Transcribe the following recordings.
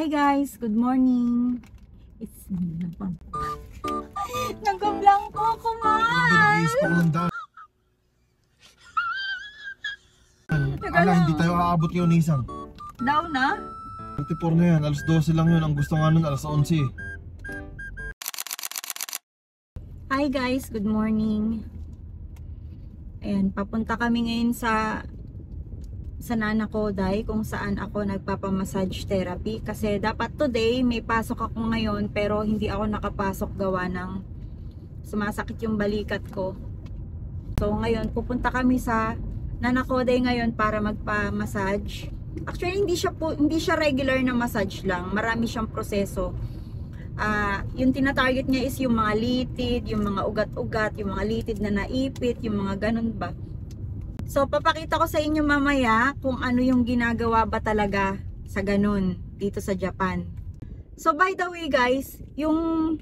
Hi guys, good morning. It's nag-vlog po ako, man. Ala, hindi tayo aabot yun, isang. Daw na? 24 na yan, alas 12 lang yun. Ang gusto nga nun, alas 11. Hi guys, good morning. Ayan, papunta kami ngayon sa Nanakoday kung saan ako nagpapamassage therapy. Kasi dapat today may pasok ako ngayon pero hindi ako nakapasok gawa ng sumasakit yung balikat ko. So ngayon pupunta kami sa Nanakoday ngayon para magpa-massage. Actually hindi siya regular na massage lang. Marami siyang proseso. Yung tinatarget niya is yung mga litid, yung mga ugat-ugat, yung mga litid na naipit, yung mga ganun ba. So papakita ko sa inyo mamaya kung ano yung ginagawa ba talaga sa ganun dito sa Japan. So by the way guys, yung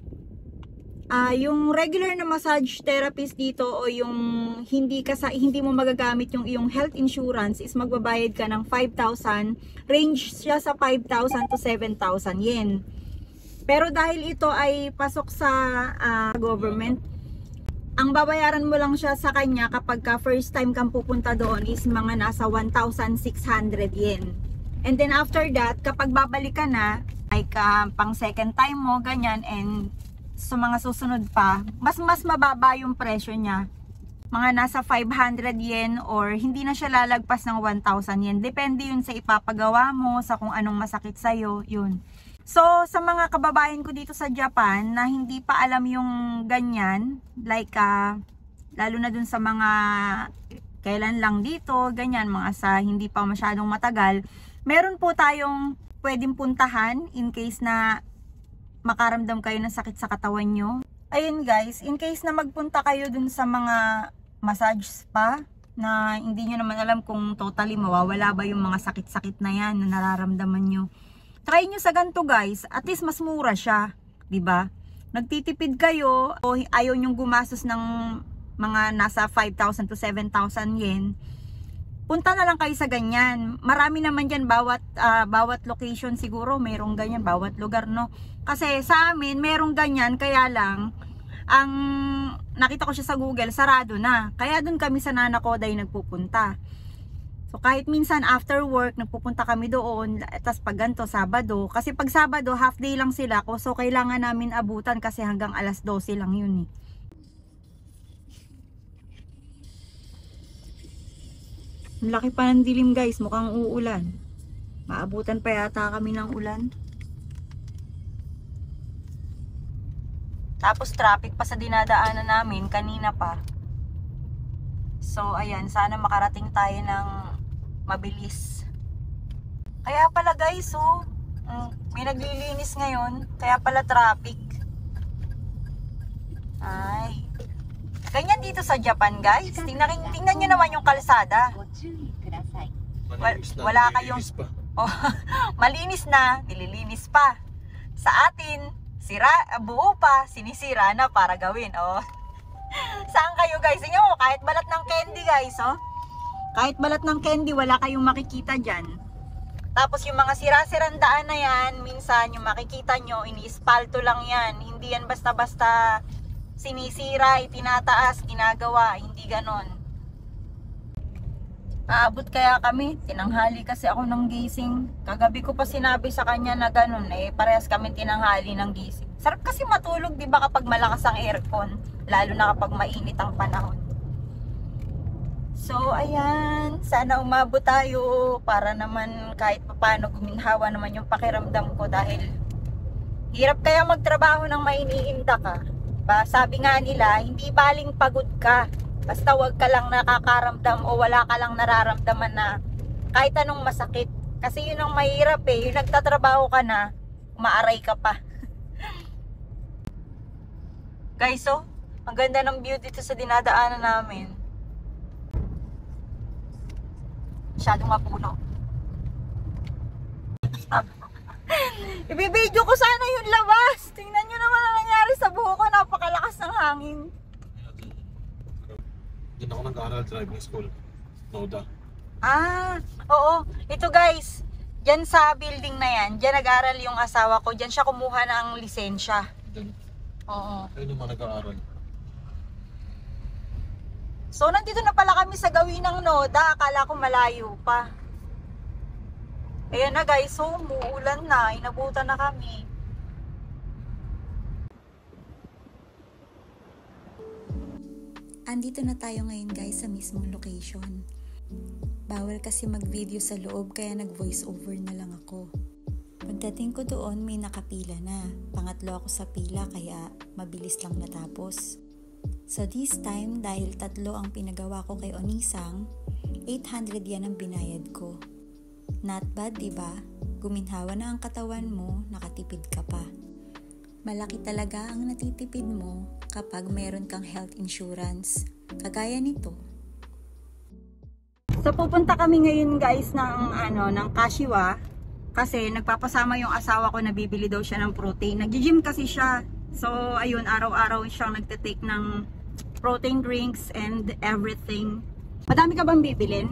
regular na massage therapist dito o yung hindi mo magagamit yung iyong health insurance is magbabayad ka ng 5,000, range siya sa 5,000 to 7,000 yen. Pero dahil ito ay pasok sa government, ang babayaran mo lang siya sa kanya kapag first time kang pupunta doon is mga nasa 1,600 yen. And then after that, kapag babalik ka na, like pang second time mo, ganyan, and sa mga susunod pa, mas mababa yung presyo niya. Mga nasa 500 yen or hindi na siya lalagpas ng 1,000 yen. Depende yun sa ipapagawa mo, sa kung anong masakit sa'yo, yun. So, sa mga kababayan ko dito sa Japan na hindi pa alam yung ganyan, like, lalo na dun sa mga kailan lang dito, ganyan, mga sa hindi pa masyadong matagal, meron po tayong pwedeng puntahan in case na makaramdam kayo ng sakit sa katawan nyo. Ayun guys, in case na magpunta kayo dun sa mga massage spa, na hindi nyo naman alam kung totally mawawala ba yung mga sakit-sakit na yan na nararamdaman nyo. Try nyo sa ganito guys, at least mas mura siya, 'di ba? Nagtitipid kayo o ayaw nyong gumastos ng mga nasa 5,000 to 7,000 yen. Punta na lang kayo sa ganyan. Marami naman diyan bawat location siguro merong ganyan, bawat lugar, no. Kasi sa amin merong ganyan, kaya lang ang nakita ko siya sa Google, sarado na. Kaya doon kami sa Nanakoday nagpupunta. So kahit minsan after work nagpupunta kami doon, tapos pag ganito Sabado, kasi pag Sabado half day lang sila, so kailangan namin abutan kasi hanggang alas 12 lang yun eh. Ang laki pa ng dilim guys, mukhang uulan. Maabutan pa yata kami ng ulan. Tapos traffic pa sa dinadaanan namin kanina pa. So ayan, sana makarating tayo ng mabilis. Kaya pala guys, may naglilinis ngayon, kaya pala traffic. Ay. Ganyan dito sa Japan guys. Tingnan nyo naman yung kalsada. Wala kayong malinis na, nililinis pa. Sa atin, buo pa, sinisira na para gawin. Saan kayo guys? Inyo, kahit balat ng candy guys, kahit balat ng candy, wala kayong makikita dyan. Tapos yung mga sira-sirang daan na yan, minsan yung makikita nyo, ini-espalto lang yan. Hindi yan basta-basta sinisira, itinataas, ginagawa, hindi ganon. Aabot kaya kami, tinanghali kasi ako ng gising. Kagabi ko pa sinabi sa kanya na ganon, parehas kami tinanghali ng gising. Sarap kasi matulog, di ba, kapag malakas ang aircon, lalo na kapag mainit ang panahon. So ayan, sana umabot tayo para naman kahit paano guminhawa naman yung pakiramdam ko, dahil hirap kaya magtrabaho ng may iniinda ka. Sabi nga nila, hindi baling pagod ka, basta wag ka lang nakakaramdam o wala ka lang nararamdaman na kahit anong masakit. Kasi yun ang mahirap yung nagtatrabaho ka na, umaaray ka pa. Guys, ang ganda ng view dito sa dinadaanan namin. Masyadong mapuno. Ibibidyo ko sana yung labas. Tingnan nyo naman ang nangyari sa buhok ko. Napakalakas ng hangin. Doon ako nag-aaral driving school. Noda. Oo. Ito guys, Diyan sa building na yan, diyan nag-aral yung asawa ko. Diyan siya kumuha ng lisensya. Oo. Ayun naman nag-aaral. So, nandito na pala kami sa gawin ng Noda. Akala ko malayo pa. Ayan na guys, so umuulan na. Inabutan na kami. Andito na tayo ngayon guys sa mismong location. Bawal kasi mag-video sa loob kaya nag-voice over na lang ako. Pagdating ko doon may nakapila na. Pangatlo ako sa pila kaya mabilis lang natapos. So this time dahil 3 ang pinagawa ko kay Onisang, 800 yan ang binayad ko. Not bad, diba? Guminhawa na ang katawan mo, nakatipid ka pa. Malaki talaga ang natitipid mo kapag meron kang health insurance. Kagaya nito. So pupunta kami ngayon guys ng Kashiwa kasi nagpapasama yung asawa ko na bibili daw siya ng protein. Nag-gym kasi siya. So ayun, araw-araw siyang nagte-take ng protein drinks and everything. Madami ka bang bibilin?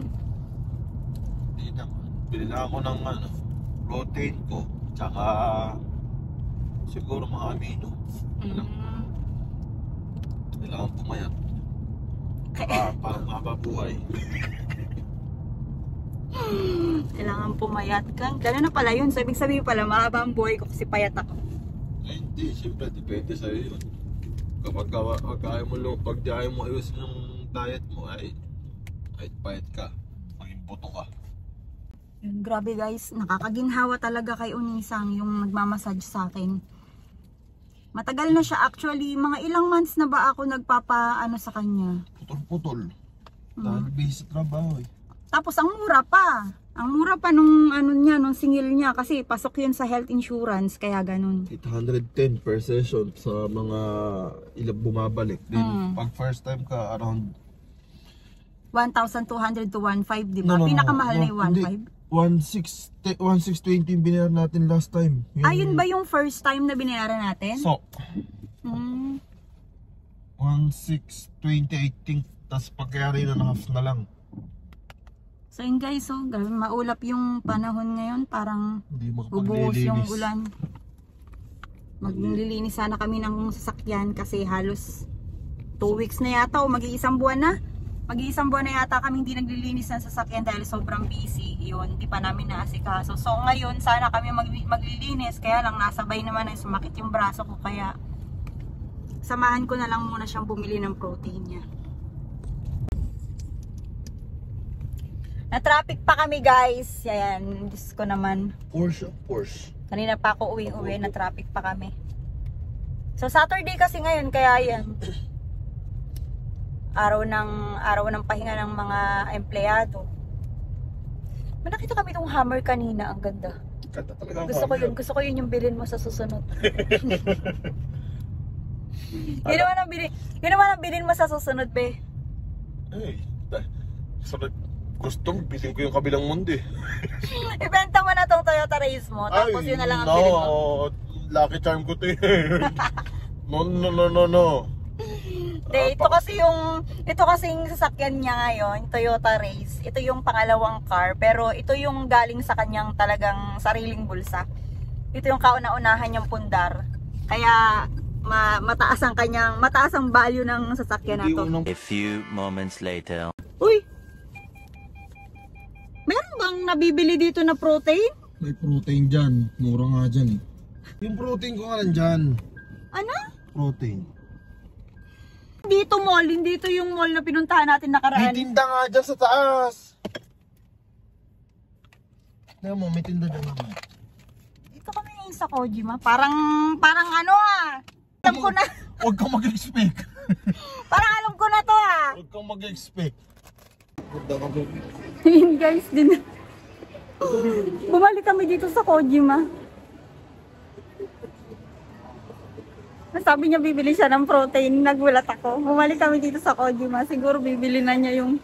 Hindi naman. Bili lang ako ng protein ko. Tsaka siguro mga amino. Kailangan pumayat. Para mapabuhay. Kailangan pumayat ka. Gano'n na pala yun. So ibig sabihin pala, mahaba ang buhay ko kasi payat ako. Eh, hindi, siyempre depende sa'yo yun. Kapag ayaw mo ayusin yung diet mo ay payat ka, maging buto ka. Yun, grabe guys, nakakaginhawa talaga kay Unisang yung nagmamassage sa akin. Matagal na siya actually, mga ilang months na ba ako nagpapaano sa kanya. Putol-putol. Dahil busy sa trabaho eh. Tapos ang mura pa. Ang mura pa nung nung singil niya kasi pasok yun sa health insurance kaya ganun. 810 per session sa mga ilang bumabalik. Then pag first time ka around 1,200 to 1,500, di ba? Pinakamahal na yung 1,500. 1,620 yung binayaran natin last time. Ayun ba yung first time na binayaran natin? So, 1,620 I think. Tapos pagkayari na half na lang. So yun guys, so grabe maulap yung panahon ngayon, parang Hindi bubuhos yung makapaglilinis. ulan. Maglilinis sana kami ng sasakyan kasi halos 2 weeks na yata o mag-iisang buwan na. Mag-iisang buwan na yata kami hindi naglilinis ng sasakyan dahil sobrang busy. Yun, hindi pa namin naasikaso. So ngayon sana kami maglilinis, kaya lang nasabay naman ay sumakit yung braso ko kaya samahan ko na lang muna siyang bumili ng protein niya. Na-traffic pa kami guys. Ayan, Diyos ko naman. Porsche. Kanina pa ako uwi, na-traffic pa kami. So Saturday kasi ngayon, kaya yan. Araw ng pahinga ng mga empleyado. May nakita kami itong hammer kanina, ang ganda. Ganda talaga ang Gusto ko yun yung bilhin mo sa susunod. Yun naman ang bilhin mo sa susunod, be. Eh, gustong bilhin ko yung kabilang mundo eh. Ibenta mo na tong Toyota Race mo, tapos yun na lang ang bilhin mo. Lucky charm ko to eh. No. Ito kasi yung sasakyan niya ngayon, Toyota Race. Ito yung pangalawang car, pero ito yung galing sa kanyang talagang sariling bulsa. Ito yung kauna-unahan niyang pundar. Kaya mataas ang value ng sasakyan na to. A few moments later. Uy! Meron bang nabibili dito na protein? May protein dyan. Mura nga dyan eh. Yung protein ko nga nandyan. Ano? Protein. Dito mall, hindi ito yung mall na pinuntahan natin nakaraan. May tinda nga dyan sa taas. Tignan mo, may tinda dyan naman. Dito kami ngayon sa Kojima. Parang ano ah. Alam ko na. Huwag kang mag-expect. Parang alam ko na to ah. Huwag kang mag-expect. Yun guys, bumalik kami dito sa Kojima. Sabi niya bibili siya ng protein, nagulat ako. Bumalik kami dito sa Kojima, siguro bibili na niya yung